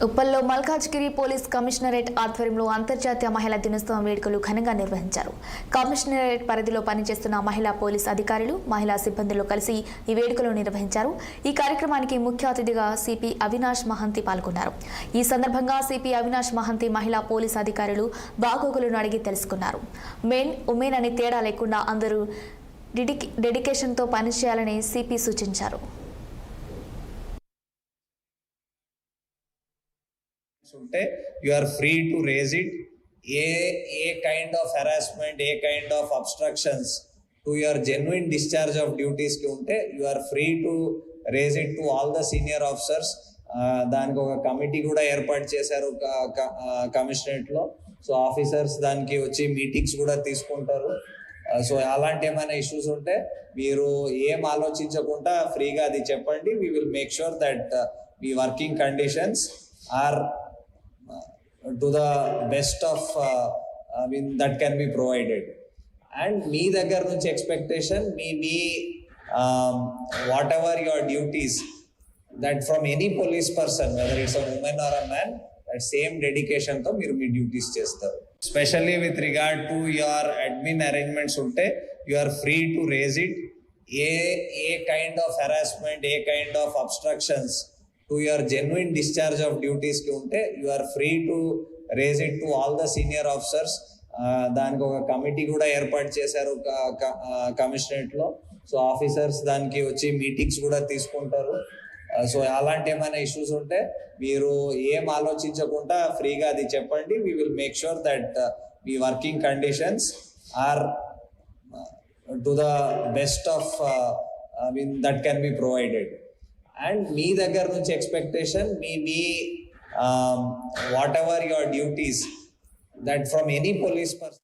ఉప్పల్లో Malkajgiri police commissionerate ఆధ్వర్యంలో అంతర్జాతీయ మహిళా దినోత్సవం వేడుకలు ఘనంగా నిర్వహించారు. కమిషనరేట్ పరిధిలో పనిచేస్తున్న మహిళా పోలీస్ అధికారులు, మహిళా సిబ్బందులు కలిసి ఈ వేడుకలు నిర్వహించారు. ఈ కార్యక్రమానికి ముఖ్య అతిథిగా సిపి అవినాష్ మహంతి పాల్గొన్నారు. ఈ సందర్భంగా సిపి అవినాష్ మహంతి మహిళా పోలీస్ అధికారులు బాగోగులను అడిగి తెలుసుకున్నారు. మెన్, ఉమెన్ అని తేడా లేకుండా అందరూ డెడికేషన్తో పనిచేయాలని సిపి సూచించారు. You are free to raise it. A kind of harassment, a kind of obstructions to your genuine discharge of duties ki unte, you are free to raise it to all the senior officers. దానికి ఒక committee కూడా ఏర్పాటు చేశారు commissionerate లో. So officers దానికి వచ్చి meetings కూడా తీసుకుంటారు. సో అలాంటి ఏమైనా ఇష్యూస్ ఉంటే మీరు ఏం ఆలోచించకుండా ఫ్రీగా అది చెప్పండి. We will make sure that మీ working conditions are to the best of that can be provided. And me దగ్గర నుంచి expectation me whatever your duties, that from any police person, whether it's a woman or a man, that same dedication తో మీరు మీ duties చేస్తారు. Especially with regard to your admin arrangements ఉంటే you are free to raise it. A kind of harassment, a kind of obstructions to your genuine discharge of duties ki unte, you are free to raise it to all the senior officers. దానికి ఒక committee కూడా ఏర్పాటు చేశారు commissionerate లో. So officers దానికి వచ్చి meetings కూడా తీసుకుంటారు. సో అలాంటి ఏమైనా ఇష్యూస్ ఉంటే మీరు ఏం ఆలోచించకుండా ఫ్రీగా అది చెప్పండి. We will make sure that మీ working conditions are to the best of that can be provided. And మీ దగ్గర నుంచి ఎక్స్పెక్టేషన్ మీ whatever your duties, that from any police person